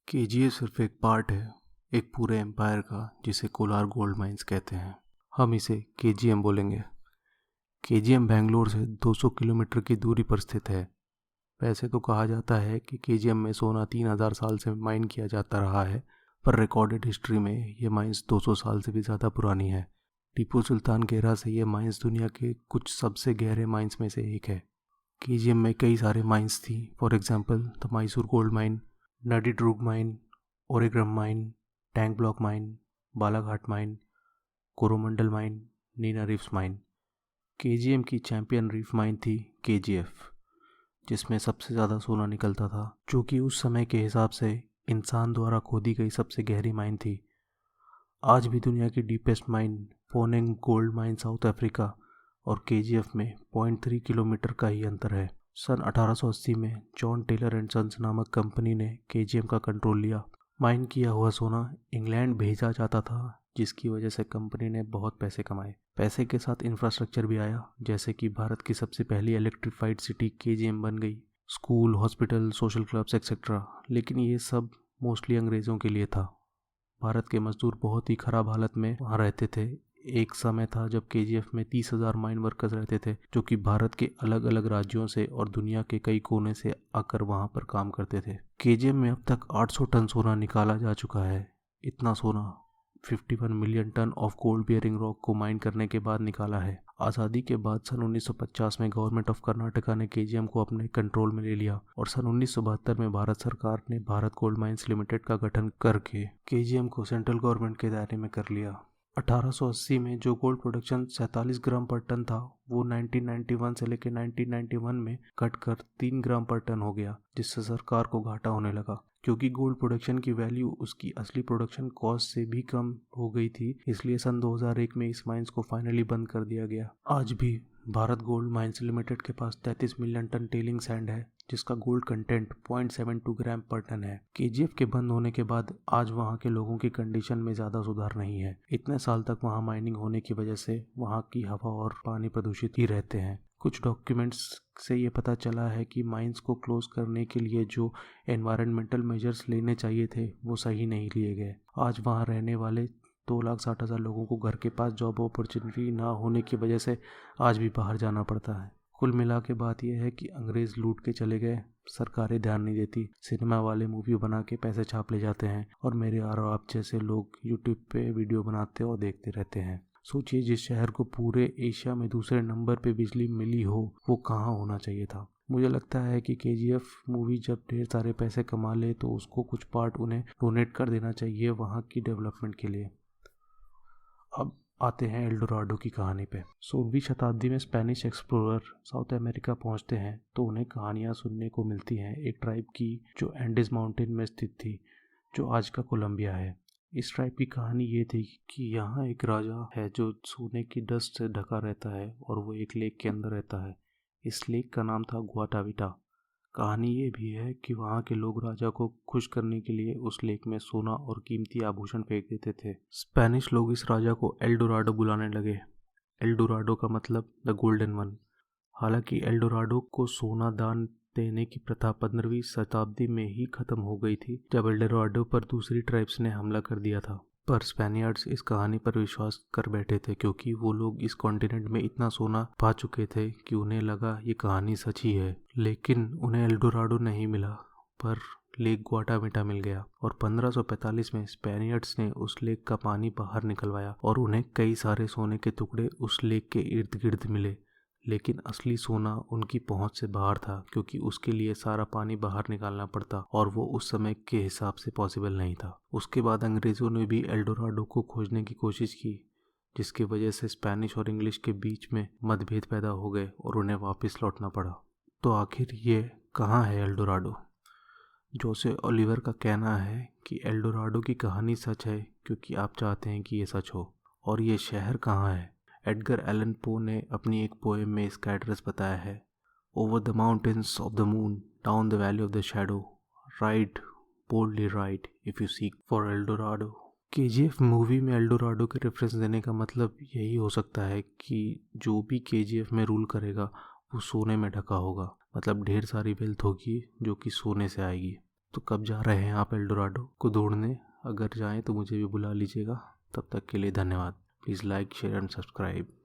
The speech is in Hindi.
केजीएफ सिर्फ एक पार्ट है एक पूरे एम्पायर का जिसे कोलार गोल्ड माइंस कहते हैं। हम इसे केजीएम बोलेंगे। केजीएम बेंगलोर से 200 किलोमीटर की दूरी पर स्थित है। वैसे तो कहा जाता है कि केजीएम में सोना 3000 साल से माइन किया जाता रहा है, पर रिकॉर्डेड हिस्ट्री में ये माइंस 200 साल से भी ज़्यादा पुरानी है। टीपू सुल्तान के एरा से ये माइंस दुनिया के कुछ सबसे गहरे माइंस में से एक है। केजीएम में कई सारे माइंस थी, for example the Mysore gold mine, Nundydroog mine, Ooregaum mine, tank block mine, Balaghat mine, Coromandel mine, नीना रिफ्स माइन। केजीएम की चैंपियन रीफ माइन थी केजीएफ, जिसमें सबसे ज़्यादा सोना निकलता था, जो कि उस समय के हिसाब से इंसान द्वारा खोदी गई सबसे गहरी माइन थी। आज भी दुनिया की deepest mine Mponeng gold mine South Africa और केजीएफ में 0.3 किलोमीटर का ही अंतर है। सन 1880 में जॉन टेलर एंड सन्स नामक कंपनी ने केजीएम का कंट्रोल लिया। माइन किया हुआ सोना इंग्लैंड भेजा जाता था, जिसकी वजह से कंपनी ने बहुत पैसे कमाए। पैसे के साथ इंफ्रास्ट्रक्चर भी आया, जैसे कि भारत की सबसे पहली इलेक्ट्रिफाइड सिटी केजीएम बन गई। School, hospital, social clubs etcetera. लेकिन ये सब मोस्टली अंग्रेज़ों के लिए था। भारत के मजदूर बहुत ही ख़राब हालत में वहाँ रहते थे। एक समय था जब केजीएफ में 30,000 माइन वर्कर्स रहते थे, जो कि भारत के अलग अलग राज्यों से और दुनिया के कई कोने से आकर वहाँ पर काम करते थे। केजीएफ में अब तक 800 टन सोना निकाला जा चुका है। इतना सोना 51 million ton of gold bearing rock को माइन करने के बाद निकाला है। आज़ादी के बाद सन 1950 में गवर्नमेंट ऑफ कर्नाटका ने केजीएम को अपने कंट्रोल में ले लिया और सन 1972 में भारत सरकार ने भारत गोल्ड माइंस लिमिटेड का गठन करके केजीएम को सेंट्रल गवर्नमेंट के दायरे में कर लिया। 1880 में जो गोल्ड प्रोडक्शन 47 ग्राम पर टन था, वो 1991 से लेकर 1991 में कट कर 3 ग्राम पर टन हो गया, जिससे सरकार को घाटा होने लगा। क्योंकि गोल्ड प्रोडक्शन की वैल्यू उसकी असली प्रोडक्शन कॉस्ट से भी कम हो गई थी, इसलिए सन 2001 में इस माइंस को फाइनली बंद कर दिया गया। आज भी भारत गोल्ड माइंस लिमिटेड के पास 33 मिलियन टन टेलिंग सैंड है, जिसका गोल्ड कंटेंट 0.72 ग्राम पर टन है। केजीएफ के बंद होने के बाद आज वहाँ के लोगों की कंडीशन में ज़्यादा सुधार नहीं है। इतने साल तक वहाँ माइनिंग होने की वजह से वहाँ की हवा और पानी प्रदूषित ही रहते हैं। कुछ डॉक्यूमेंट्स से ये पता चला है कि माइंस को क्लोज करने के लिए जो एनवायरनमेंटल मेजर्स लेने चाहिए थे, वो सही नहीं लिए गए। आज वहाँ रहने वाले 2,60,000 लोगों को घर के पास जॉब अपॉर्चुनिटी ना होने की वजह से आज भी बाहर जाना पड़ता है। कुल मिला के बात यह है कि अंग्रेज़ लूट के चले गए, सरकारें ध्यान नहीं देती, सिनेमा वाले मूवी बना के पैसे छाप ले जाते हैं और मेरे और आप जैसे लोग यूट्यूब पे वीडियो बनाते और देखते रहते हैं। सोचिए, जिस शहर को पूरे एशिया में दूसरे नंबर पे बिजली मिली हो, वो कहाँ होना चाहिए था। मुझे लगता है कि केजीएफ मूवी जब ढेर सारे पैसे कमा ले तो उसको कुछ पार्ट उन्हें डोनेट कर देना चाहिए वहाँ की डेवलपमेंट के लिए। अब आते हैं एल्डोराडो की कहानी पे। 16वीं शताब्दी में स्पेनिश एक्सप्लोरर साउथ अमेरिका पहुंचते हैं तो उन्हें कहानियां सुनने को मिलती हैं एक ट्राइब की जो एंडीज माउंटेन में स्थित थी, जो आज का कोलंबिया है। इस ट्राइब की कहानी ये थी कि यहाँ एक राजा है जो सोने की डस्ट से ढका रहता है और वो एक लेक के अंदर रहता है। इस लेक का नाम था गुआटाविटा। कहानी ये भी है कि वहाँ के लोग राजा को खुश करने के लिए उस लेक में सोना और कीमती आभूषण फेंक देते थे। स्पेनिश लोग इस राजा को एल्डोराडो बुलाने लगे। एल्डोराडो का मतलब द गोल्डन वन। हालांकि एल्डोराडो को सोना दान देने की प्रथा 15वीं शताब्दी में ही खत्म हो गई थी, जब एल्डोराडो पर दूसरी ट्राइब्स ने हमला कर दिया था। पर स्पेनियर्ड्स इस कहानी पर विश्वास कर बैठे थे, क्योंकि वो लोग इस कॉन्टिनेंट में इतना सोना पा चुके थे कि उन्हें लगा ये कहानी सच ही है। लेकिन उन्हें एल्डोराडो नहीं मिला, पर लेक गुआटाविटा मिल गया और 1545 में स्पेनियर्ड्स ने उस लेक का पानी बाहर निकलवाया और उन्हें कई सारे सोने के टुकड़े उस लेक के इर्द गिर्द मिले। लेकिन असली सोना उनकी पहुंच से बाहर था, क्योंकि उसके लिए सारा पानी बाहर निकालना पड़ता और वो उस समय के हिसाब से पॉसिबल नहीं था। उसके बाद अंग्रेज़ों ने भी एल्डोराडो को खोजने की कोशिश की, जिसकी वजह से स्पेनिश और इंग्लिश के बीच में मतभेद पैदा हो गए और उन्हें वापस लौटना पड़ा। तो आखिर ये कहाँ है एल्डोराडो? जोसे ओलिवर का कहना है कि एल्डोराडो की कहानी सच है क्योंकि आप चाहते हैं कि ये सच हो। और ये शहर कहाँ है? एडगर एलन पो ने अपनी एक पोएम में इसका एड्रेस बताया है। Over the mountains of the moon, down the valley of the shadow, ride boldly ride if you seek for Eldorado. KGF movie में एल्डोराडो के रेफरेंस देने का मतलब यही हो सकता है कि जो भी केजीएफ में रूल करेगा वो सोने में ढका होगा, मतलब ढेर सारी वेल्थ होगी जो कि सोने से आएगी। तो कब जा रहे हैं आप एल्डोराडो को ढूंढने? अगर जाएं तो मुझे भी बुला लीजिएगा। तब तक के लिए धन्यवाद। Please like, share and subscribe.